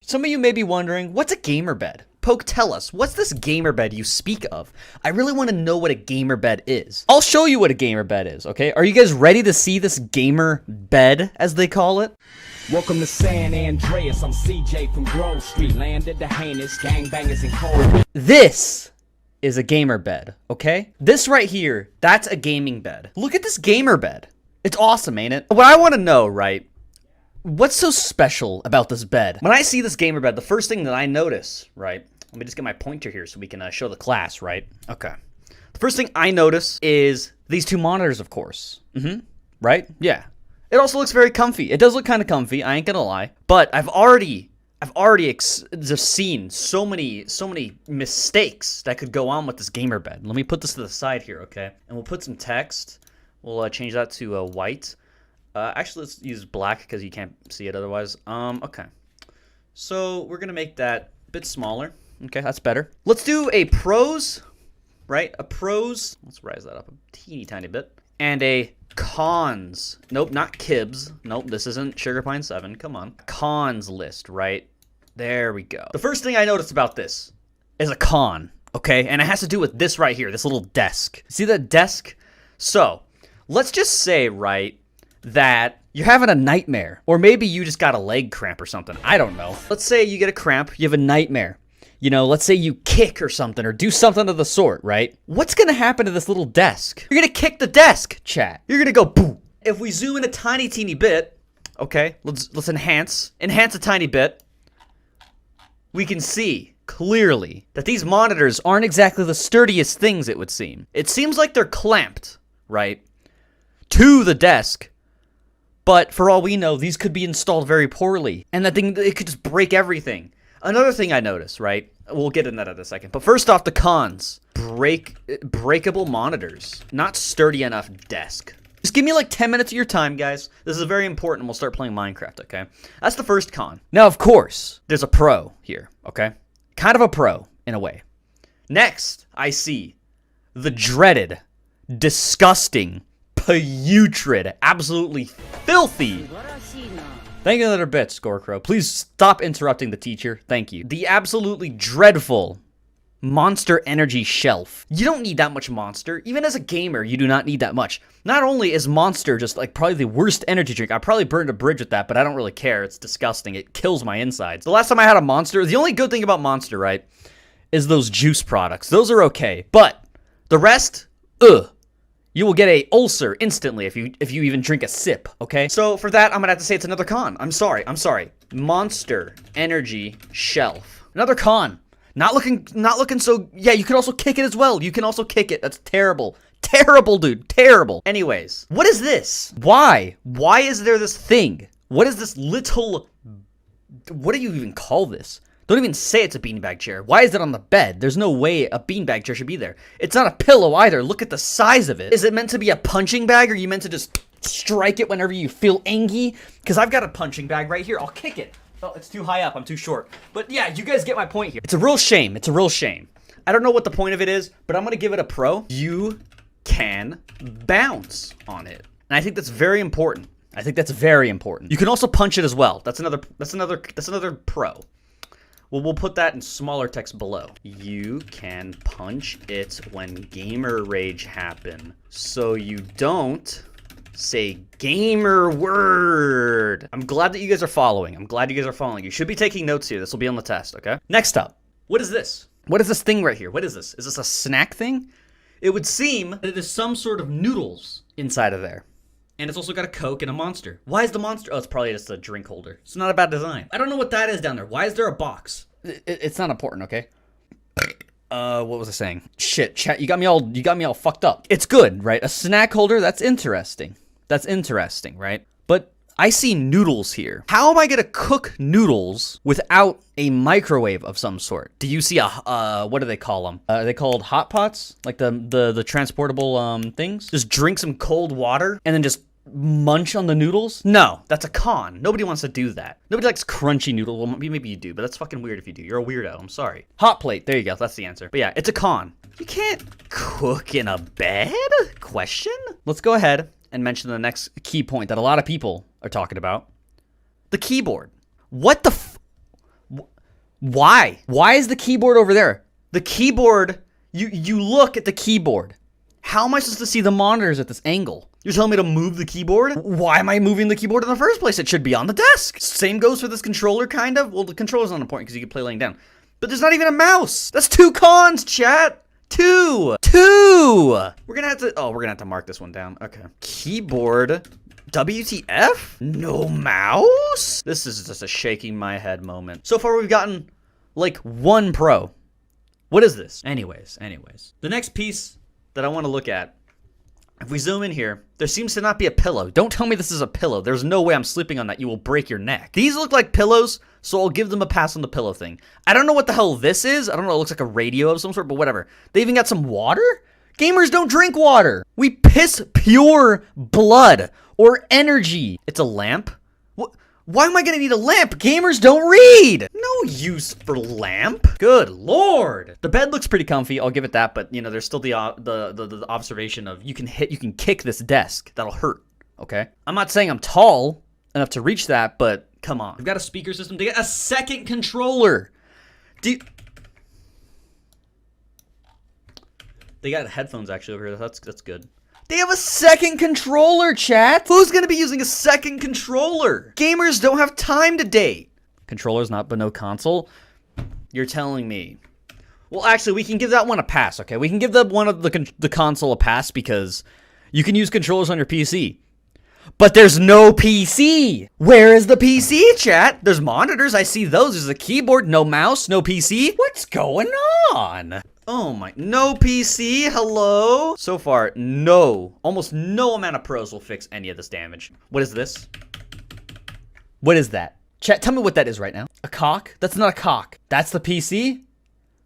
Some of you may be wondering, what's a gamer bed? Poke, tell us, what's this gamer bed you speak of? I really want to know what a gamer bed is. I'll show you what a gamer bed is, okay? Are you guys ready to see this gamer bed, as they call it? Welcome to San Andreas, I'm CJ from Grove Street, landed the heinous gangbangers in cold. This is a gamer bed, okay? This right here, that's a gaming bed. Look at this gamer bed. It's awesome, ain't it? What I want to know, right? What's so special about this bed? When I see this gamer bed, the first thing that I notice, right? Let me just get my pointer here so we can show the class, right? Okay. The first thing I notice is these two monitors, of course. Right? Yeah. It also looks very comfy. It does look kind of comfy, I ain't gonna lie. But I've already just seen so many mistakes that could go on with this gamer bed. Let me put this to the side here, okay? And we'll put some text. We'll change that to white. Actually, let's use black because you can't see it otherwise. Okay. So we're gonna make that a bit smaller. Okay, that's better. Let's do a pros, right? A pros. Let's rise that up a teeny tiny bit. And a cons. Nope, not kibs. Nope, this isn't Sugar Pine 7. Come on. Cons list, right? There we go. The first thing I noticed about this is a con, okay? And it has to do with this right here, this little desk. See that desk? So, let's just say, right, that you're having a nightmare. Or maybe you just got a leg cramp or something. I don't know. Let's say you get a cramp, you have a nightmare. You know, let's say you kick or something, or do something of the sort, right? What's gonna happen to this little desk? You're gonna kick the desk, chat. You're gonna go boom. If we zoom in a tiny, teeny bit, okay, let's enhance a tiny bit. We can see clearly that these monitors aren't exactly the sturdiest things, it would seem. It seems like they're clamped, right, to the desk. But for all we know, these could be installed very poorly, and that thing, it could just break everything. Another thing I noticed, right? We'll get into that in a second. But first off, the cons. Breakable monitors. Not sturdy enough desk. Just give me like 10 minutes of your time, guys. This is very important. We'll start playing Minecraft, okay? That's the first con. Now, of course, there's a pro here, okay? Kind of a pro, in a way. Next, I see the dreaded, disgusting, putrid, absolutely filthy. Thank you another bit, Scorecrow. Please stop interrupting the teacher. Thank you. The absolutely dreadful Monster Energy Shelf. You don't need that much Monster. Even as a gamer, you do not need that much. Not only is Monster just like probably the worst energy drink. I probably burned a bridge with that, but I don't really care. It's disgusting. It kills my insides. The last time I had a Monster, the only good thing about Monster, right, is those juice products. Those are okay. But the rest, ugh. You will get a ulcer instantly if you even drink a sip, okay? So for that, I'm gonna have to say it's another con. I'm sorry. Monster Energy Shelf. Another con. Not looking so, yeah, you can also kick it as well. You can also kick it. That's terrible. Terrible, dude. Terrible. Anyways, what is this? Why? Why is there this thing? What is this little, what do you even call this? Don't even say it's a beanbag chair. Why is it on the bed? There's no way a beanbag chair should be there. It's not a pillow either. Look at the size of it. Is it meant to be a punching bag, or are you meant to just strike it whenever you feel angry? Because I've got a punching bag right here. I'll kick it. Oh, it's too high up. I'm too short. But yeah, you guys get my point here. It's a real shame. It's a real shame. I don't know what the point of it is, but I'm going to give it a pro. You can bounce on it. And I think that's very important. I think that's very important. You can also punch it as well. That's another pro. Well, we'll put that in smaller text below. You can punch it when gamer rage happen, so you don't say gamer word. I'm glad that you guys are following. You should be taking notes here. This will be on the test, okay? Next up, what is this? What is this thing right here? What is this? Is this a snack thing? It would seem that it is some sort of noodles inside of there. And it's also got a Coke and a Monster. Why is the Monster? Oh, it's probably just a drink holder. It's not a bad design. I don't know what that is down there. Why is there a box? It's not important, okay? What was I saying? Shit, chat, you got me all fucked up. It's good, right? A snack holder, that's interesting. That's interesting, right? But I see noodles here. How am I gonna cook noodles without a microwave of some sort? Do you see a, what do they call them? Are they called hot pots? Like the transportable, things? Just drink some cold water and then just munch on the noodles? No, that's a con. Nobody wants to do that. Nobody likes crunchy noodles. Well, maybe you do, but that's fucking weird if you do. You're a weirdo. I'm sorry. Hot plate. There you go. That's the answer. But yeah, it's a con. You can't cook in a bed? Question? Let's go ahead and mention the next key point that a lot of people are talking about. The keyboard. What the Why? Why is the keyboard over there? The keyboard, you look at the keyboard. How am I supposed to see the monitors at this angle? You're telling me to move the keyboard? Why am I moving the keyboard in the first place? It should be on the desk. Same goes for this controller, kind of. Well, the controller's not important because you can play laying down. But there's not even a mouse. That's 2 cons, chat. 2. We're gonna have to mark this one down. Okay. Keyboard. WTF? No mouse? This is just a shaking my head moment. So far we've gotten like 1 pro. What is this? Anyways. The next piece that I want to look at, if we zoom in here, there seems to not be a pillow. Don't tell me this is a pillow. There's no way I'm sleeping on that. You will break your neck. These look like pillows, so I'll give them a pass on the pillow thing. I don't know what the hell this is. I don't know. It looks like a radio of some sort, but whatever. They even got some water? Gamers don't drink water. We piss pure blood or energy. It's a lamp? Why am I gonna need a lamp? Gamers don't read. No use for lamp. Good lord. The bed looks pretty comfy. I'll give it that. But you know, there's still the observation of you can kick this desk. That'll hurt. Okay. I'm not saying I'm tall enough to reach that, but come on. We've got a speaker system to get a second controller. They got headphones actually over here. That's good. They have a second controller, chat. Who's gonna be using a second controller? Gamers don't have time to date. Controllers not, but no console. You're telling me? Well, actually, we can give that one a pass. Okay, we can give that one of the console a pass because you can use controllers on your PC. But there's no PC. Where is the PC, chat? There's monitors. I see those. There's a keyboard, no mouse, no PC. What's going on? Oh my, no PC, hello? So far, almost no amount of pros will fix any of this damage. What is this? What is that? Chat, tell me what that is right now. A cock? That's not a cock. That's the PC?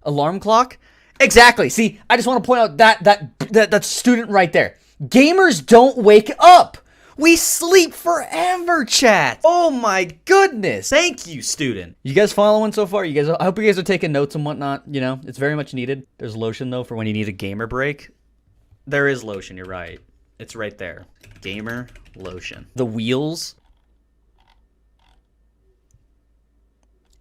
Alarm clock? Exactly, see, I just want to point out that student right there. Gamers don't wake up. We sleep forever, chat. Oh my goodness. Thank you, student. You guys following so far? I hope you guys are taking notes and whatnot. You know, it's very much needed. There's lotion, though, for when you need a gamer break. There is lotion, you're right. It's right there. Gamer lotion. The wheels.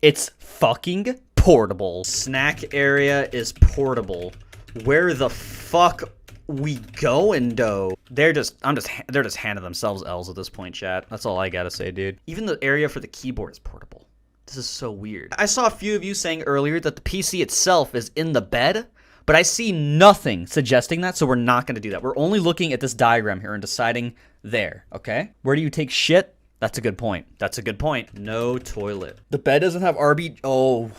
It's fucking portable. Snack area is portable. Where the fuck we going, though? They're just handing themselves L's at this point, chat. That's all I gotta say, dude. Even the area for the keyboard is portable. This is so weird. I saw a few of you saying earlier that the PC itself is in the bed, but I see nothing suggesting that, so we're not gonna do that. We're only looking at this diagram here and deciding there, okay? Where do you take shit? That's a good point. That's a good point. No toilet. The bed doesn't have RB. Oh,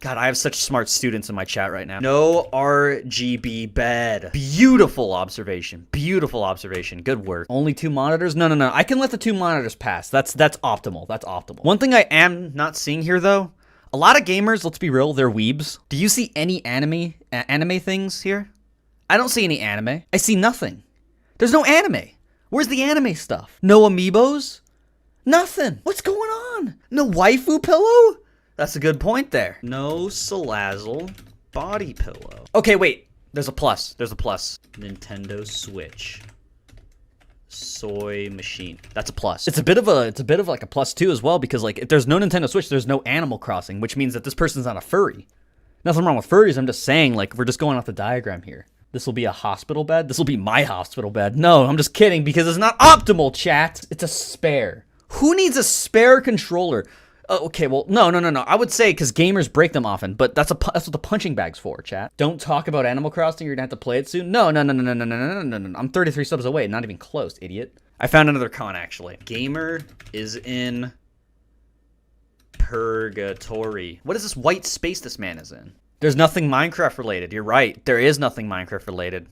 God, I have such smart students in my chat right now. No RGB bed. Beautiful observation. Beautiful observation. Good work. Only 2 monitors? No. I can let the 2 monitors pass. That's optimal. That's optimal. One thing I am not seeing here, though, a lot of gamers, let's be real, they're weebs. Do you see any anime things here? I don't see any anime. I see nothing. There's no anime. Where's the anime stuff? No amiibos? Nothing. What's going on? No waifu pillow? That's a good point there. No Salazzle body pillow. Okay, wait. There's a plus. There's a plus. Nintendo Switch. Soy machine. That's a plus. It's a bit of like a plus too as well, because like if there's no Nintendo Switch, there's no Animal Crossing, which means that this person's not a furry. Nothing wrong with furries. I'm just saying, like, we're just going off the diagram here. This will be a hospital bed. This will be my hospital bed. No, I'm just kidding, because it's not optimal, chat. It's a spare. Who needs a spare controller? Okay, well, no. I would say because gamers break them often, but that's what the punching bag's for, chat. Don't talk about Animal Crossing. You're gonna have to play it soon. No. I'm 33 subs away. Not even close, idiot. I found another con, actually. Gamer is in purgatory. What is this white space this man is in? There's nothing Minecraft related. You're right. There is nothing Minecraft related.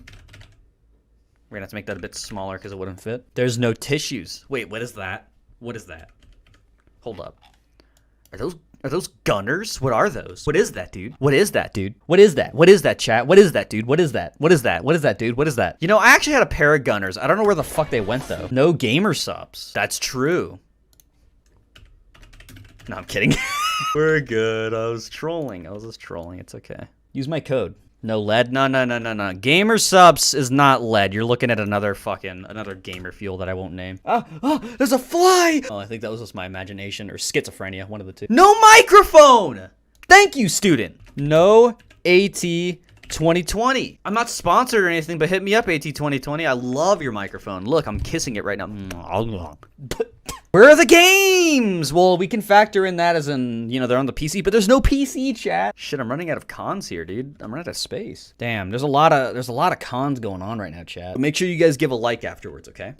We're gonna have to make that a bit smaller because it wouldn't fit. There's no tissues. Wait, what is that? What is that? Hold up. Are those gunners? What are those? What is that, dude? What is that, dude? What is that? What is that, chat? What is that, dude? What is that? What is that? What is that, dude? What is that? You know, I actually had a pair of gunners. I don't know where the fuck they went, though. No gamer subs. That's true. No, I'm kidding. We're good. I was trolling. It's okay. Use my code. No lead? No. Gamer subs is not lead. You're looking at another gamer fuel that I won't name. There's a fly! Oh, I think that was just my imagination or schizophrenia, one of the two. No microphone! Thank you, student. No AT 2020. I'm not sponsored or anything, but hit me up, AT 2020. I love your microphone. Look, I'm kissing it right now. Where are the games? Well, we can factor in that as in, you know, they're on the PC, but there's no PC, chat. Shit, I'm running out of cons here, dude. I'm running out of space. Damn, there's a lot of cons going on right now, chat. Make sure you guys give a like afterwards, okay?